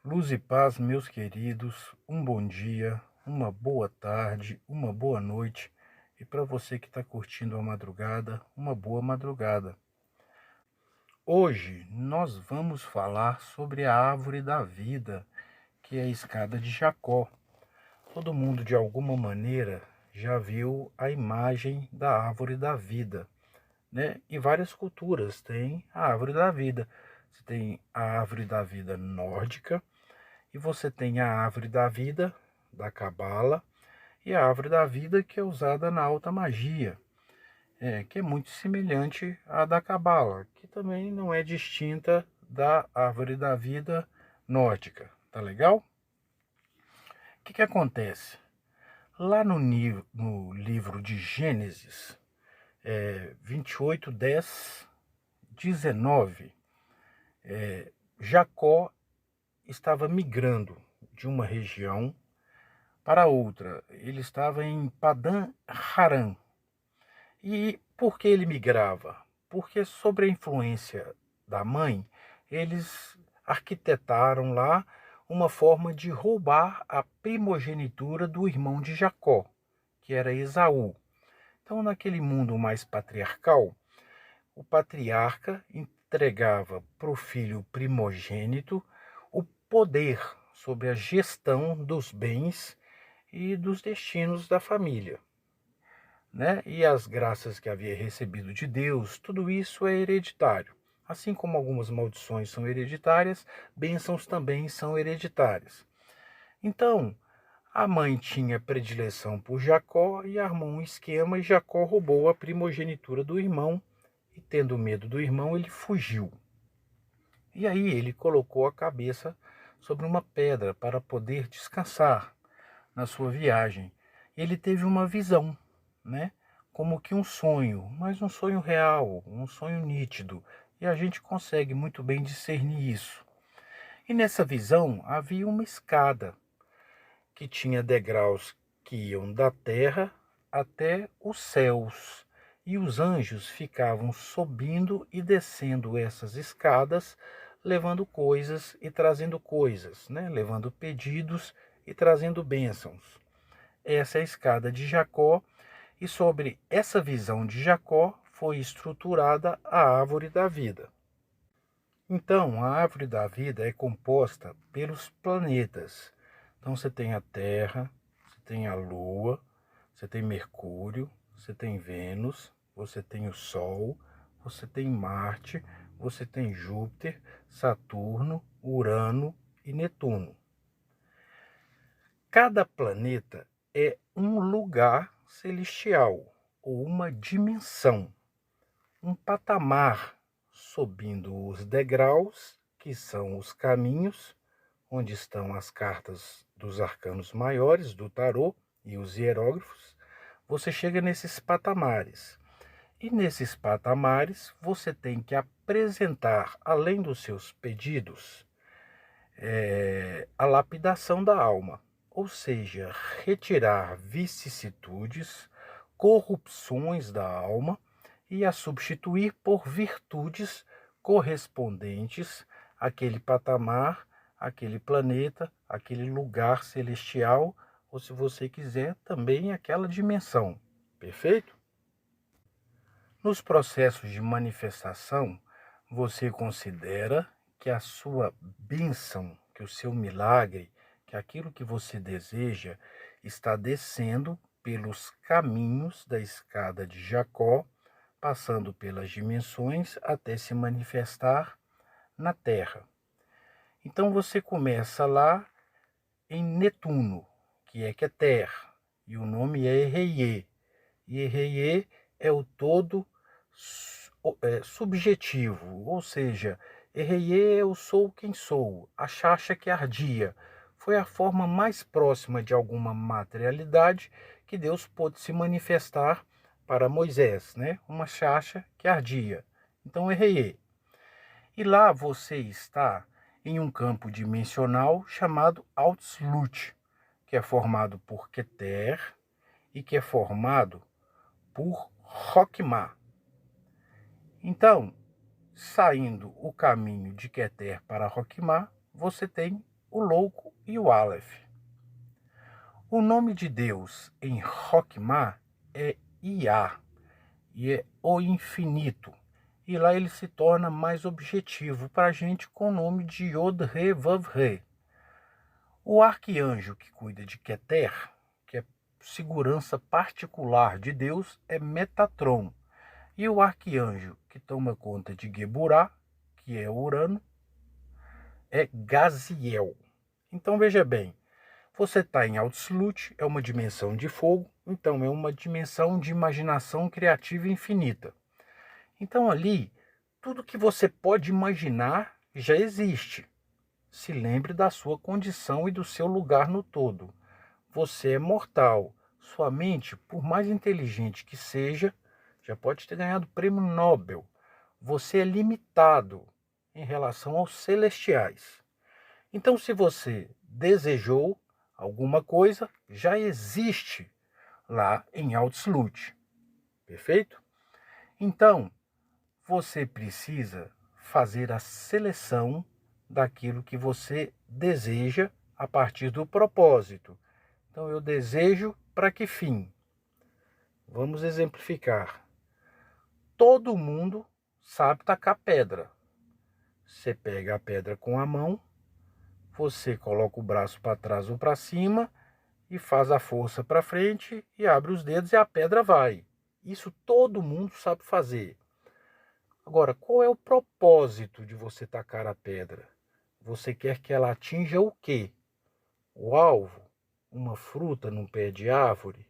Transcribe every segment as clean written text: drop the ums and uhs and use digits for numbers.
Luz e paz, meus queridos, um bom dia, uma boa tarde, uma boa noite e para você que está curtindo a madrugada, uma boa madrugada. Hoje nós vamos falar sobre a árvore da vida, que é a escada de Jacó. Todo mundo, de alguma maneira, já viu a imagem da árvore da vida, né? E várias culturas têm a árvore da vida. Você tem a árvore da vida nórdica, e você tem a árvore da vida, da Cabala, e a árvore da vida que é usada na alta magia, que é muito semelhante à da Cabala, que também não é distinta da árvore da vida nórdica. Tá legal? O que acontece? Lá no livro de Gênesis, 28, 10, 19, Jacó estava migrando de uma região para outra. Ele estava em Padã Aram. E por que ele migrava? Porque, sob a influência da mãe, eles arquitetaram lá uma forma de roubar a primogenitura do irmão de Jacó, que era Esaú. Então, naquele mundo mais patriarcal, o patriarca entregava para o filho primogênito o poder sobre a gestão dos bens e dos destinos da família, né? E as graças que havia recebido de Deus, tudo isso é hereditário. Assim como algumas maldições são hereditárias, bênçãos também são hereditárias. Então, a mãe tinha predileção por Jacó e armou um esquema, e Jacó roubou a primogenitura do irmão, e tendo medo do irmão, ele fugiu. E aí ele colocou a cabeça sobre uma pedra para poder descansar na sua viagem. Ele teve uma visão, né? Como que um sonho, mas um sonho real, um sonho nítido. E a gente consegue muito bem discernir isso. E nessa visão havia uma escada que tinha degraus que iam da terra até os céus. E os anjos ficavam subindo e descendo essas escadas, levando coisas e trazendo coisas, né? Levando pedidos e trazendo bênçãos. Essa é a escada de Jacó, e sobre essa visão de Jacó foi estruturada a árvore da vida. Então, a árvore da vida é composta pelos planetas. Então, você tem a Terra, você tem a Lua, você tem Mercúrio, você tem Vênus, você tem o Sol, você tem Marte, você tem Júpiter, Saturno, Urano e Netuno. Cada planeta é um lugar celestial, ou uma dimensão, um patamar, subindo os degraus, que são os caminhos, onde estão as cartas dos arcanos maiores, do tarô e os hieróglifos. Você chega nesses patamares. E nesses patamares você tem que apresentar, além dos seus pedidos, a lapidação da alma, ou seja, retirar vicissitudes, corrupções da alma e a substituir por virtudes correspondentes àquele patamar, àquele planeta, àquele lugar celestial, ou, se você quiser, também aquela dimensão. Perfeito? Nos processos de manifestação, você considera que a sua bênção, que o seu milagre, que aquilo que você deseja está descendo pelos caminhos da escada de Jacó, passando pelas dimensões até se manifestar na Terra. Então você começa lá em Netuno, que é Keter, e o nome é Erreiê. E Erreiê é o todo subjetivo, ou seja, Erreiê, eu sou quem sou, a chacha que ardia. Foi a forma mais próxima de alguma materialidade que Deus pôde se manifestar para Moisés, né? Uma chacha que ardia. Então, Erreiê. E lá você está em um campo dimensional chamado Altslut, que é formado por Keter e que é formado por Roquemá. Então, saindo o caminho de Keter para Roquemá, você tem o louco e o Aleph. O nome de Deus em Roquemar é Iá, e é o infinito. E lá ele se torna mais objetivo para a gente com o nome de Yod-He-Vav-He. O arcanjo que cuida de Keter, que é segurança particular de Deus, é Metatron. E o arcanjo que toma conta de Geburah, que é Urano, é Gaziel. Então veja bem, você está em Absolute, é uma dimensão de fogo, então é uma dimensão de imaginação criativa infinita. Então ali, tudo que você pode imaginar já existe. Se lembre da sua condição e do seu lugar no todo. Você é mortal. Sua mente, por mais inteligente que seja, já pode ter ganhado prêmio Nobel. Você é limitado em relação aos celestiais. Então, se você desejou alguma coisa, já existe lá em Absolute. Perfeito? Então, você precisa fazer a seleção daquilo que você deseja a partir do propósito. Então, eu desejo para que fim? Vamos exemplificar. Todo mundo sabe tacar pedra. Você pega a pedra com a mão, você coloca o braço para trás ou para cima e faz a força para frente e abre os dedos e a pedra vai. Isso todo mundo sabe fazer. Agora, qual é o propósito de você tacar a pedra? Você quer que ela atinja o quê? O alvo? Uma fruta num pé de árvore?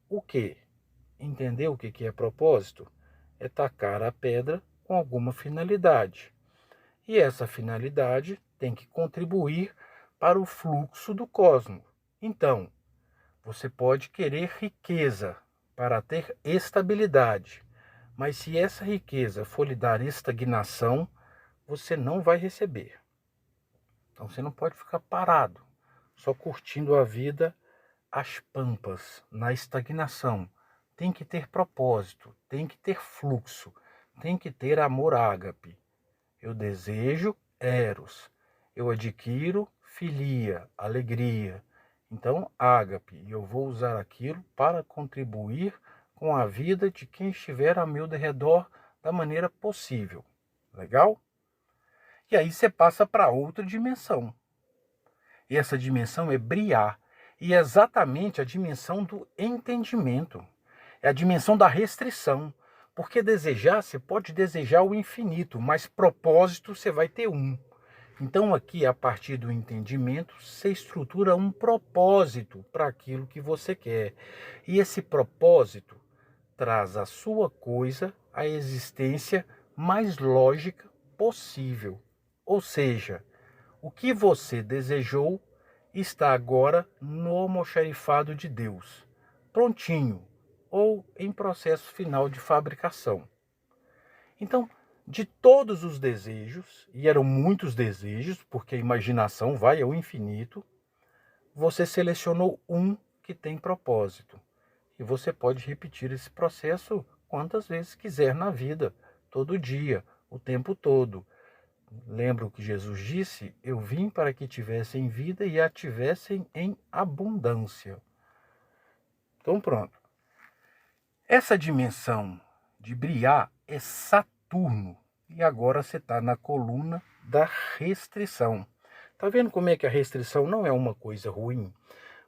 O quê? Entendeu o que é propósito? É tacar a pedra com alguma finalidade. E essa finalidade tem que contribuir para o fluxo do cosmos. Então, você pode querer riqueza para ter estabilidade, mas se essa riqueza for lhe dar estagnação, você não vai receber. Então você não pode ficar parado, só curtindo a vida às pampas, na estagnação. Tem que ter propósito, tem que ter fluxo, tem que ter amor ágape. Eu desejo eros, eu adquiro filia, alegria. Então, ágape, eu vou usar aquilo para contribuir com a vida de quem estiver ao meu redor da maneira possível. Legal? E aí você passa para outra dimensão. E essa dimensão é Briá. E é exatamente a dimensão do entendimento. É a dimensão da restrição. Porque desejar, você pode desejar o infinito, mas propósito você vai ter um. Então aqui, a partir do entendimento, você estrutura um propósito para aquilo que você quer. E esse propósito traz a sua coisa à existência mais lógica possível. Ou seja, o que você desejou está agora no almoxarifado de Deus, prontinho ou em processo final de fabricação. Então, de todos os desejos, e eram muitos desejos, porque a imaginação vai ao infinito, você selecionou um que tem propósito. E você pode repetir esse processo quantas vezes quiser na vida, todo dia, o tempo todo. Lembra o que Jesus disse? Eu vim para que tivessem vida e a tivessem em abundância. Então pronto. Essa dimensão de Briá é Saturno. E agora você está na coluna da restrição. Tá vendo como é que a restrição não é uma coisa ruim?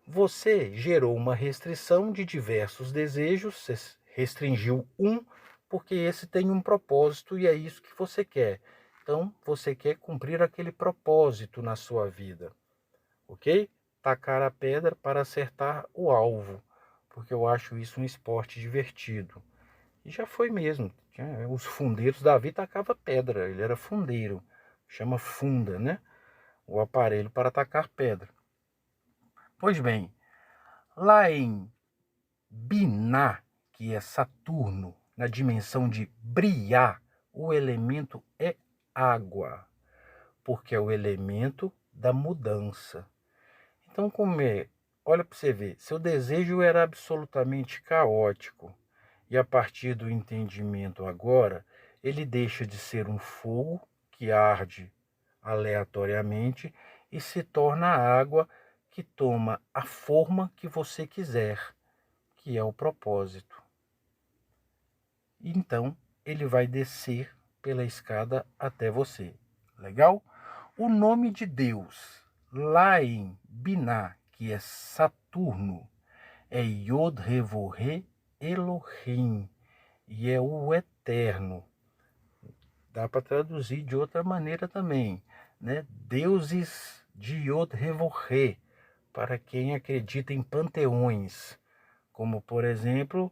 Você gerou uma restrição de diversos desejos, você restringiu um, porque esse tem um propósito e é isso que você quer. Então, você quer cumprir aquele propósito na sua vida, ok? Tacar a pedra para acertar o alvo, porque eu acho isso um esporte divertido. E já foi mesmo. Os fundeiros, Davi tacava pedra, ele era fundeiro, chama funda, né? O aparelho para tacar pedra. Pois bem, lá em Biná, que é Saturno, na dimensão de Briá, o elemento é água, porque é o elemento da mudança. Então, como é? Olha para você ver, seu desejo era absolutamente caótico, e a partir do entendimento agora, ele deixa de ser um fogo que arde aleatoriamente e se torna a água que toma a forma que você quiser, que é o propósito. Então, ele vai descer pela escada até você. Legal? O nome de Deus, lá em Biná, que é Saturno, é Yod-Heh-Voh-He Elohim, e é o eterno. Dá para traduzir de outra maneira também, né? Deuses de Yod-Heh-Voh-He, para quem acredita em panteões, como por exemplo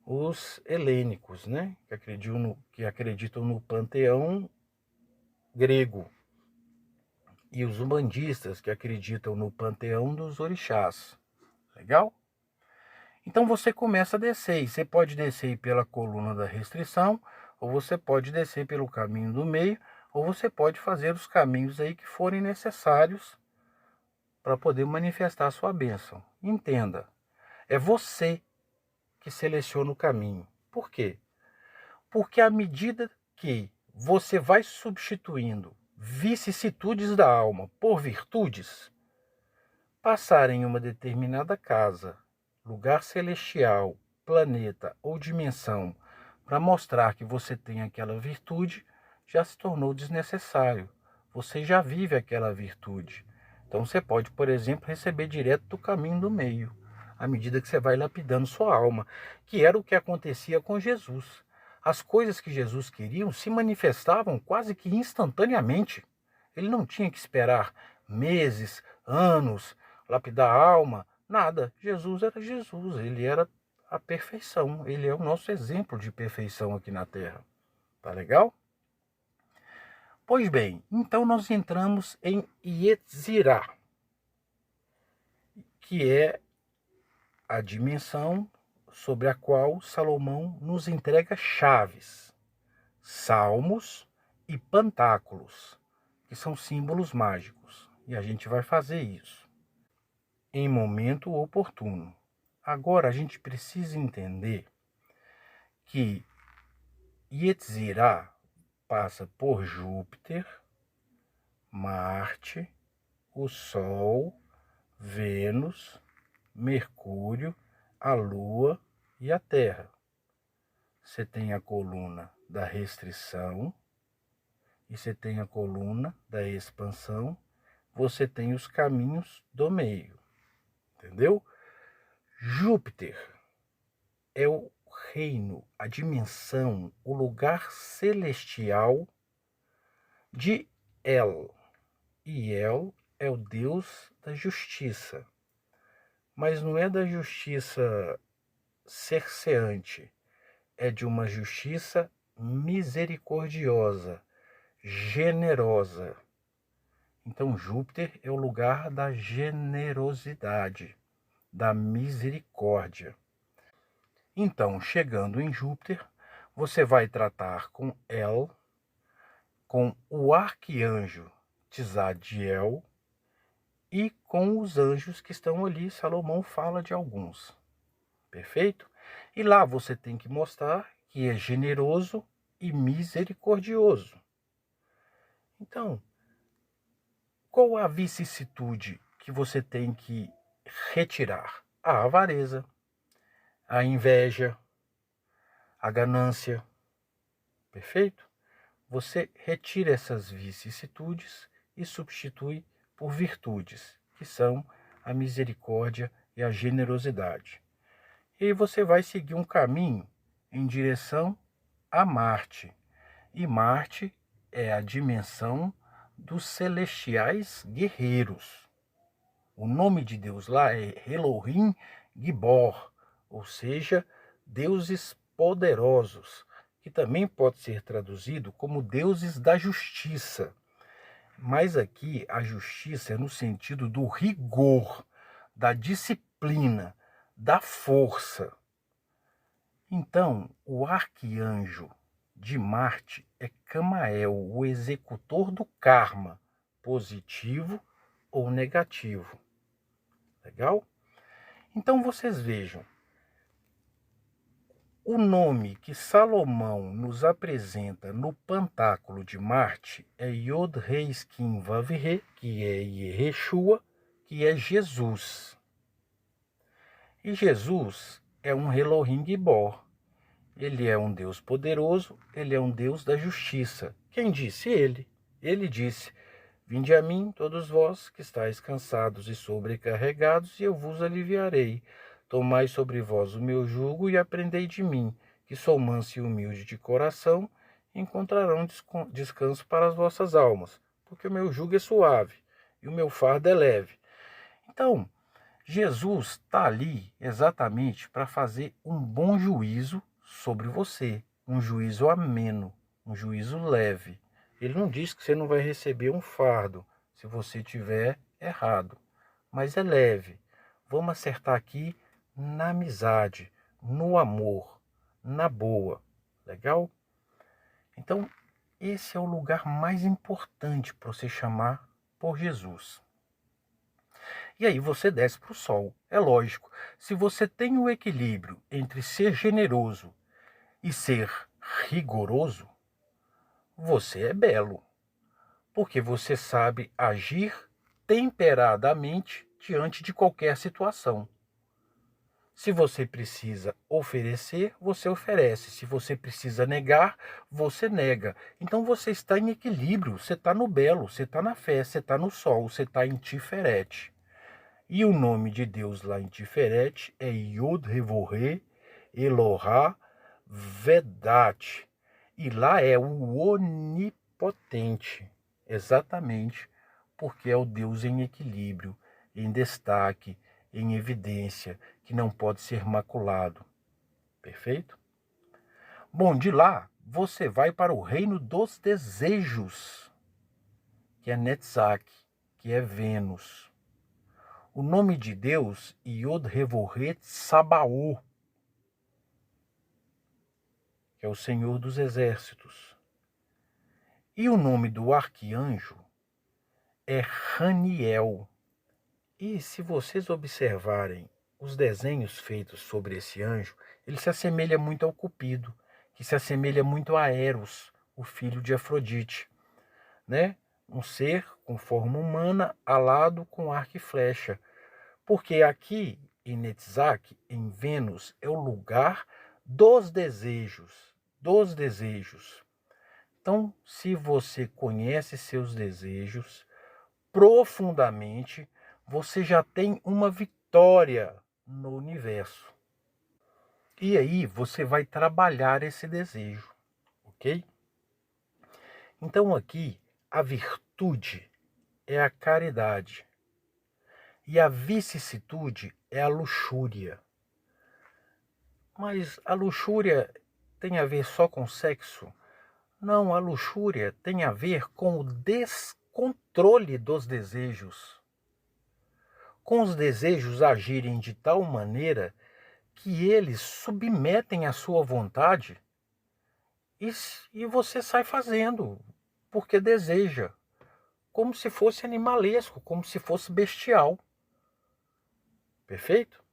os helênicos, né? Que acreditam no panteão grego, e os umbandistas, que acreditam no panteão dos orixás. Legal? Então você começa a descer, e você pode descer pela coluna da restrição, ou você pode descer pelo caminho do meio, ou você pode fazer os caminhos aí que forem necessários para poder manifestar a sua bênção. Entenda, é você que seleciona o caminho. Por quê? Porque à medida que você vai substituindo vicissitudes da alma por virtudes, passar em uma determinada casa, lugar celestial, planeta ou dimensão para mostrar que você tem aquela virtude, já se tornou desnecessário. Você já vive aquela virtude. Então você pode, por exemplo, receber direto do caminho do meio, à medida que você vai lapidando sua alma, que era o que acontecia com Jesus. As coisas que Jesus queria se manifestavam quase que instantaneamente. Ele não tinha que esperar meses, anos, lapidar a alma, nada. Jesus era Jesus, ele era a perfeição, ele é o nosso exemplo de perfeição aqui na Terra. Tá legal? Pois bem, então nós entramos em Yetzirah, que é a dimensão sobre a qual Salomão nos entrega chaves, salmos e pantáculos, que são símbolos mágicos. E a gente vai fazer isso em momento oportuno. Agora a gente precisa entender que Yetzirah passa por Júpiter, Marte, o Sol, Vênus, Mercúrio, a Lua e a Terra. Você tem a coluna da restrição e você tem a coluna da expansão. Você tem os caminhos do meio, entendeu? Júpiter é o reino, a dimensão, o lugar celestial de El. E El é o Deus da justiça. Mas não é da justiça cerceante, é de uma justiça misericordiosa, generosa. Então Júpiter é o lugar da generosidade, da misericórdia. Então, chegando em Júpiter, você vai tratar com El, com o arcanjo Tzadiel e com os anjos que estão ali. Salomão fala de alguns. Perfeito? E lá você tem que mostrar que é generoso e misericordioso. Então, qual a vicissitude que você tem que retirar? A avareza, a inveja, a ganância. Perfeito? Você retira essas vicissitudes e substitui por virtudes, que são a misericórdia e a generosidade. E aí você vai seguir um caminho em direção a Marte. E Marte é a dimensão dos celestiais guerreiros. O nome de Deus lá é Elohim Gibor, ou seja, deuses poderosos, que também pode ser traduzido como deuses da justiça. Mas aqui a justiça é no sentido do rigor, da disciplina, da força. Então, o arcanjo de Marte é Camael, o executor do karma, positivo ou negativo. Legal? Então vocês vejam, O nome que Salomão nos apresenta no Pentáculo de Marte é Yod Rei Skin Vav Re, que é Yeshua, que é Jesus. E Jesus é um Elohim Gibor. Ele é um Deus poderoso, ele é um Deus da justiça. Quem disse? Ele. Ele disse: vinde a mim, todos vós que estáis cansados e sobrecarregados, e eu vos aliviarei. Tomai sobre vós o meu jugo e aprendei de mim, que sou manso e humilde de coração, e encontrarão descanso para as vossas almas, porque o meu jugo é suave e o meu fardo é leve. Então, Jesus está ali exatamente para fazer um bom juízo sobre você, um juízo ameno, um juízo leve. Ele não diz que você não vai receber um fardo se você tiver errado, mas é leve. Vamos acertar aqui na amizade, no amor, na boa. Legal? Então, esse é o lugar mais importante para você chamar por Jesus. E aí você desce para o sol. É lógico, se você tem o equilíbrio entre ser generoso e ser rigoroso, você é belo, porque você sabe agir temperadamente diante de qualquer situação. Se você precisa oferecer, você oferece. Se você precisa negar, você nega. Então você está em equilíbrio, você está no belo, você está na fé, você está no sol, você está em Tiferet. E o nome de Deus lá em Tiferet é Yod Revorê Elohá Vedat. E lá é o onipotente, exatamente porque é o Deus em equilíbrio, em destaque, em evidência, que não pode ser maculado. Perfeito? Bom, de lá você vai para o reino dos desejos, que é Netzach, que é Vênus. O nome de Deus, Yod Revorê Sabaô, que é o Senhor dos Exércitos. E o nome do arquianjo é Raniel. E se vocês observarem os desenhos feitos sobre esse anjo, ele se assemelha muito ao Cupido, que se assemelha muito a Eros, o filho de Afrodite, né? Um ser com forma humana, alado com arco e flecha. Porque aqui em Netzach, em Vênus, é o lugar dos desejos, dos desejos. Então, se você conhece seus desejos profundamente, você já tem uma vitória no universo. E aí você vai trabalhar esse desejo, ok? Então aqui a virtude é a caridade e a vicissitude é a luxúria. Mas a luxúria tem a ver só com sexo? Não, a luxúria tem a ver com o descontrole dos desejos. Com os desejos agirem de tal maneira que eles submetem a sua vontade e você sai fazendo, porque deseja, como se fosse animalesco, como se fosse bestial. Perfeito?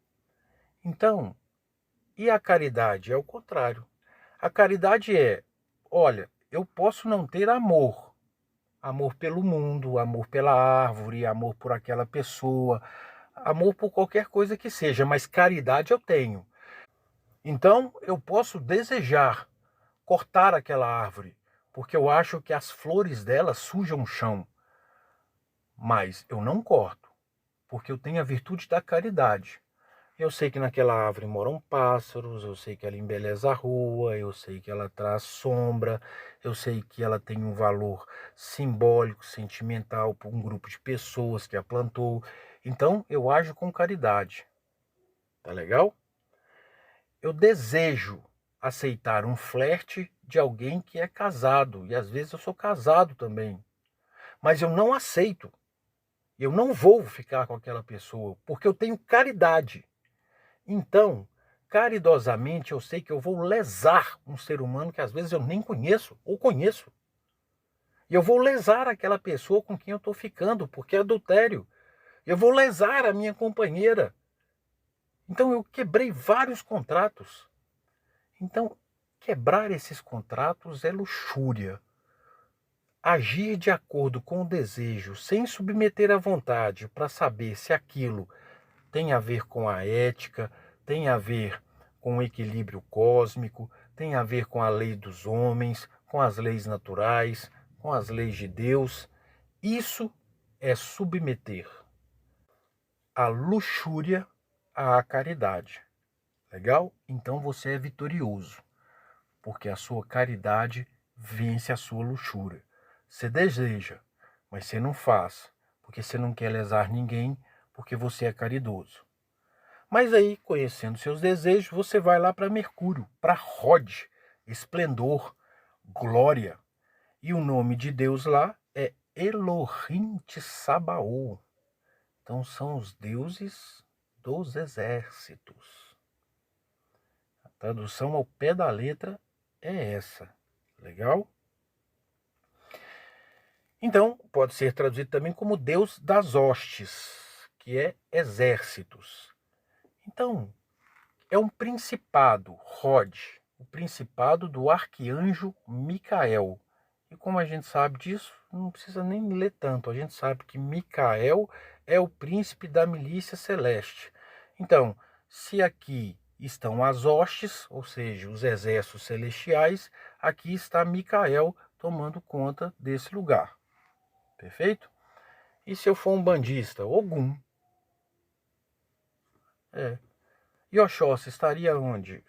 Então, e a caridade é o contrário. A caridade é, olha, eu posso não ter amor. Amor pelo mundo, amor pela árvore, amor por aquela pessoa, amor por qualquer coisa que seja, mas caridade eu tenho. Então, eu posso desejar cortar aquela árvore, porque eu acho que as flores dela sujam o chão. Mas eu não corto, porque eu tenho a virtude da caridade. Eu sei que naquela árvore moram pássaros, eu sei que ela embeleza a rua, eu sei que ela traz sombra, eu sei que ela tem um valor simbólico, sentimental para um grupo de pessoas que a plantou. Então eu ajo com caridade. Tá legal? Eu desejo aceitar um flerte de alguém que é casado, e às vezes eu sou casado também. Mas eu não aceito. Eu não vou ficar com aquela pessoa, porque eu tenho caridade. Então, caridosamente, eu sei que eu vou lesar um ser humano que às vezes eu nem conheço ou conheço. E eu vou lesar aquela pessoa com quem eu estou ficando, porque é adultério. Eu vou lesar a minha companheira. Então eu quebrei vários contratos. Então, quebrar esses contratos é luxúria. Agir de acordo com o desejo, sem submeter à vontade, para saber se aquilo tem a ver com a ética, tem a ver com o equilíbrio cósmico, tem a ver com a lei dos homens, com as leis naturais, com as leis de Deus. Isso é submeter a luxúria à caridade. Legal? Então você é vitorioso, porque a sua caridade vence a sua luxúria. Você deseja, mas você não faz, porque você não quer lesar ninguém, porque você é caridoso. Mas aí, conhecendo seus desejos, você vai lá para Mercúrio, para Rod, esplendor, glória. E o nome de Deus lá é Elohim Tsabaô. Então são os deuses dos exércitos. A tradução ao pé da letra é essa. Legal? Então, pode ser traduzido também como Deus das hostes, que é exércitos. Então, é um principado, Rod, o principado do arcanjo Micael. E como a gente sabe disso, não precisa nem ler tanto. A gente sabe que Micael é o príncipe da milícia celeste. Então, se aqui estão as hostes, ou seja, os exércitos celestiais, aqui está Micael tomando conta desse lugar. Perfeito? E se eu for um bandista? Ogum. E Oxóssi estaria onde?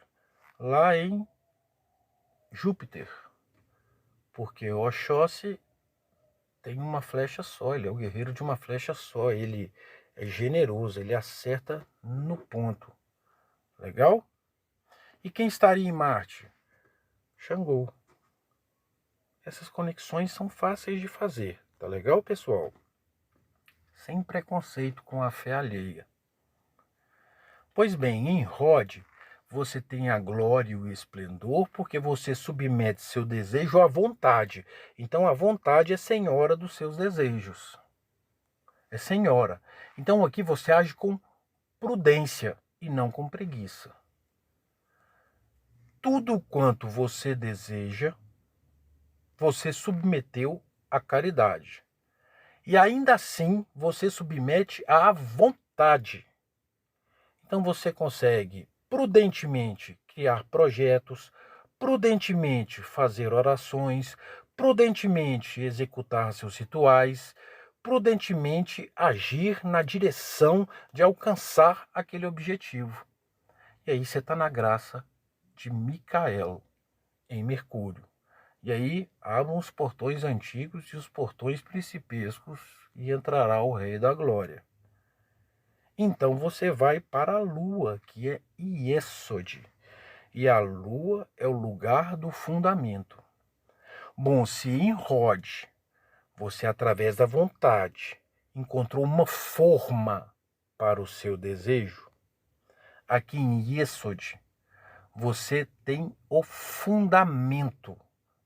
Lá em Júpiter. Porque Oxóssi tem uma flecha só, ele é o guerreiro de uma flecha só, ele é generoso, ele acerta no ponto. Legal? E quem estaria em Marte? Xangô. Essas conexões são fáceis de fazer, tá legal, pessoal? Sem preconceito com a fé alheia. Pois bem, em Rod, você tem a glória e o esplendor, porque você submete seu desejo à vontade. Então a vontade é senhora dos seus desejos. É senhora. Então aqui você age com prudência e não com preguiça. Tudo quanto você deseja, você submeteu à caridade. E ainda assim, você submete à vontade. Então você consegue prudentemente criar projetos, prudentemente fazer orações, prudentemente executar seus rituais, prudentemente agir na direção de alcançar aquele objetivo. E aí você está na graça de Micael, em Mercúrio. E aí abram os portões antigos e os portões principescos e entrará o Rei da Glória. Então você vai para a Lua, que é Iesod. E a Lua é o lugar do fundamento. Bom, se em Rod você, através da vontade, encontrou uma forma para o seu desejo, aqui em Iesod você tem o fundamento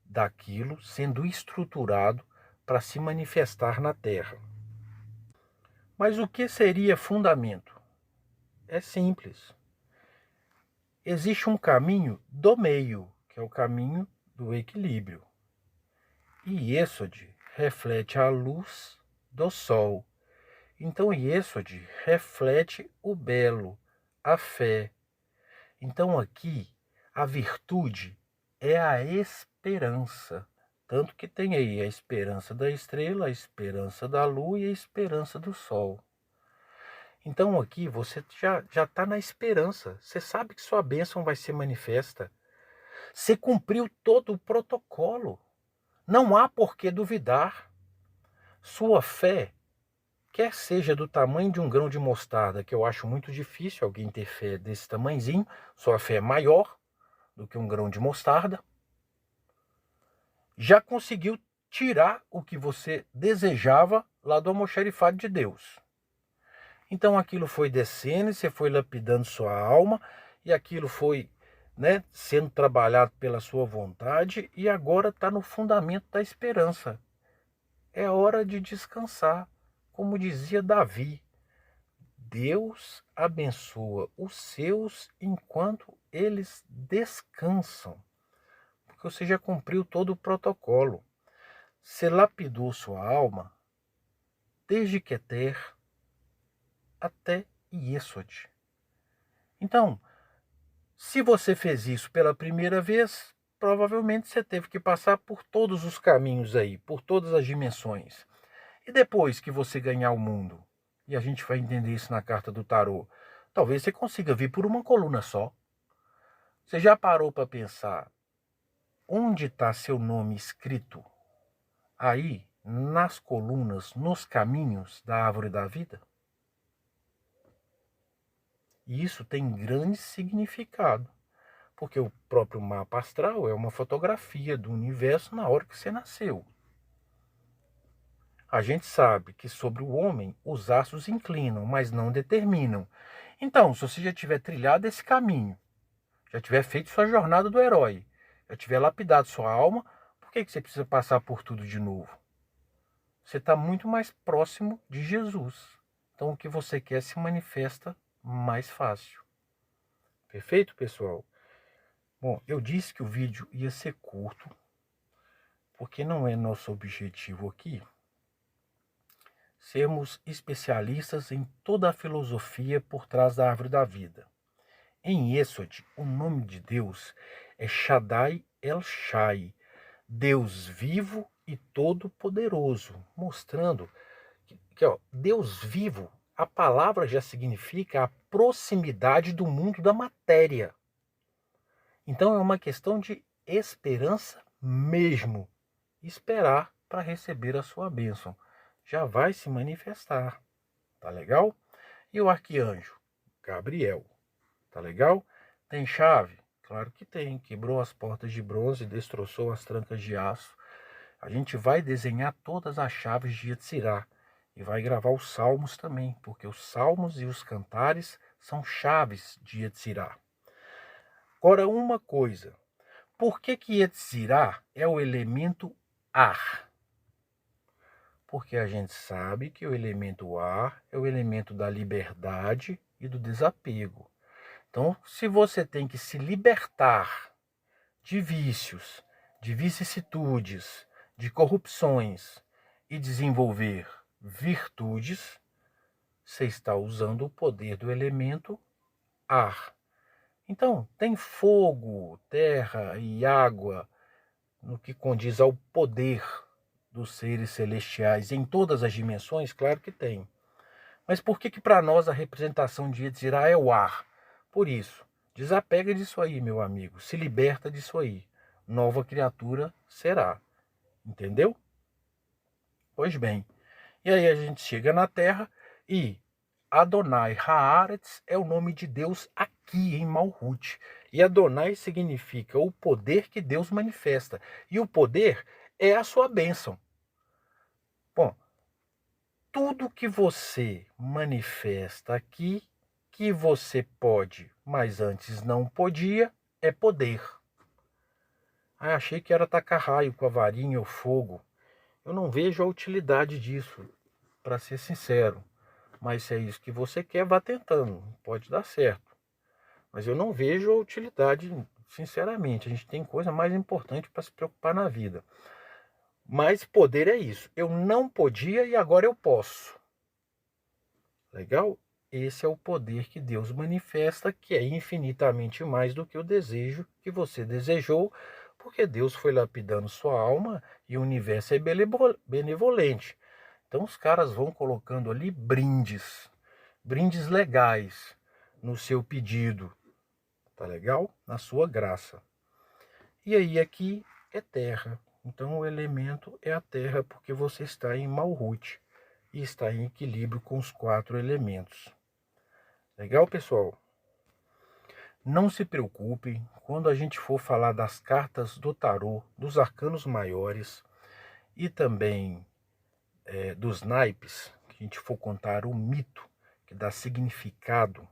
daquilo sendo estruturado para se manifestar na Terra. Mas o que seria fundamento? É simples. Existe um caminho do meio, que é o caminho do equilíbrio. E Iesod reflete a luz do Sol. Então Iesod reflete o belo, a fé. Então aqui a virtude é a esperança. Tanto que tem aí a esperança da estrela, a esperança da lua e a esperança do sol. Então aqui você já está na esperança. Você sabe que sua bênção vai ser manifesta. Você cumpriu todo o protocolo. Não há por que duvidar. Sua fé, quer seja do tamanho de um grão de mostarda, que eu acho muito difícil alguém ter fé desse tamanhozinho, sua fé é maior do que um grão de mostarda, já conseguiu tirar o que você desejava lá do almoxarifado de Deus. Então aquilo foi descendo, você foi lapidando sua alma, e aquilo foi, sendo trabalhado pela sua vontade, e agora está no fundamento da esperança. É hora de descansar, como dizia Davi. Deus abençoa os seus enquanto eles descansam, porque você já cumpriu todo o protocolo. Você lapidou sua alma desde Keter até Yesod. Então, se você fez isso pela primeira vez, provavelmente você teve que passar por todos os caminhos aí, por todas as dimensões. E depois que você ganhar o mundo, e a gente vai entender isso na carta do tarô, talvez você consiga vir por uma coluna só. Você já parou para pensar onde está seu nome escrito? Aí, nas colunas, nos caminhos da árvore da vida? E isso tem grande significado, porque o próprio mapa astral é uma fotografia do universo na hora que você nasceu. A gente sabe que sobre o homem os astros inclinam, mas não determinam. Então, se você já tiver trilhado esse caminho, já tiver feito sua jornada do herói, já tiver lapidado sua alma, por que você precisa passar por tudo de novo? Você está muito mais próximo de Jesus. Então, o que você quer se manifesta mais fácil. Perfeito, pessoal? Bom, eu disse que o vídeo ia ser curto, porque não é nosso objetivo aqui sermos especialistas em toda a filosofia por trás da árvore da vida. Em Êxodo, o nome de Deus é Shaddai El Shai, Deus vivo e todo-poderoso, mostrando que Deus vivo, a palavra já significa a proximidade do mundo da matéria. Então é uma questão de esperança mesmo. Esperar para receber a sua bênção. Já vai se manifestar. Tá legal? E o arcanjo? Gabriel. Tá legal? Tem chave? Claro que tem. Quebrou as portas de bronze, destroçou as trancas de aço. A gente vai desenhar todas as chaves de Yetzirah. E vai gravar os salmos também, porque os salmos e os cantares são chaves de Yetzirah. Agora, uma coisa. Por que Yetzirah é o elemento ar? Porque a gente sabe que o elemento ar é o elemento da liberdade e do desapego. Então, se você tem que se libertar de vícios, de vicissitudes, de corrupções e desenvolver virtudes, você está usando o poder do elemento ar. Então, tem fogo, terra e água no que condiz ao poder dos seres celestiais em todas as dimensões? Claro que tem. Mas por que para nós a representação de Yetzirah é o ar? Por isso, desapega disso aí, meu amigo. Se liberta disso aí. Nova criatura será. Entendeu? Pois bem. E aí a gente chega na Terra e Adonai Haaretz é o nome de Deus aqui em Malhut. E Adonai significa o poder que Deus manifesta. E o poder é a sua bênção. Bom, tudo que você manifesta aqui, que você pode, mas antes não podia, é poder. Achei que era tacar raio com a varinha ou fogo. Eu não vejo a utilidade disso, para ser sincero. Mas se é isso que você quer, vá tentando, pode dar certo. Mas eu não vejo a utilidade, sinceramente. A gente tem coisa mais importante para se preocupar na vida. Mas poder é isso. Eu não podia e agora eu posso. Legal? Esse é o poder que Deus manifesta, que é infinitamente mais do que o desejo que você desejou, porque Deus foi lapidando sua alma e o universo é benevolente. Então os caras vão colocando ali brindes legais no seu pedido, tá legal? Na sua graça. E aí aqui é terra. Então o elemento é a terra, porque você está em Malhut e está em equilíbrio com os 4 elementos. Legal, pessoal? Não se preocupem, quando a gente for falar das cartas do tarô, dos arcanos maiores e também dos naipes, que a gente for contar o mito que dá significado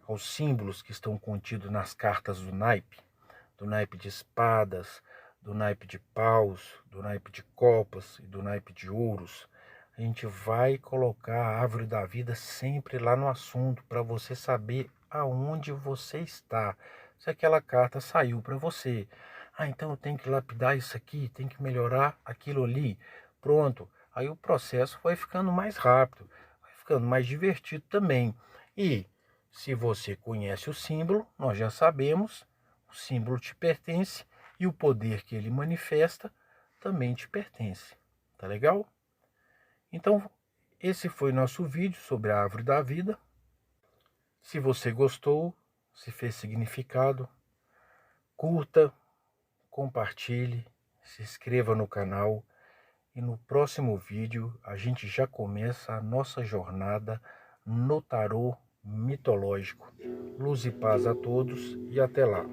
aos símbolos que estão contidos nas cartas do naipe de espadas, do naipe de paus, do naipe de copas e do naipe de ouros. a gente vai colocar a árvore da vida sempre lá no assunto, para você saber aonde você está. Se aquela carta saiu para você, então eu tenho que lapidar isso aqui, tem que melhorar aquilo ali. Pronto, aí o processo vai ficando mais rápido, vai ficando mais divertido também. E se você conhece o símbolo, nós já sabemos, o símbolo te pertence e o poder que ele manifesta também te pertence. Tá legal? Então, esse foi nosso vídeo sobre a árvore da vida. Se você gostou, se fez significado, curta, compartilhe, se inscreva no canal e no próximo vídeo a gente já começa a nossa jornada no tarô mitológico. Luz e paz a todos e até lá.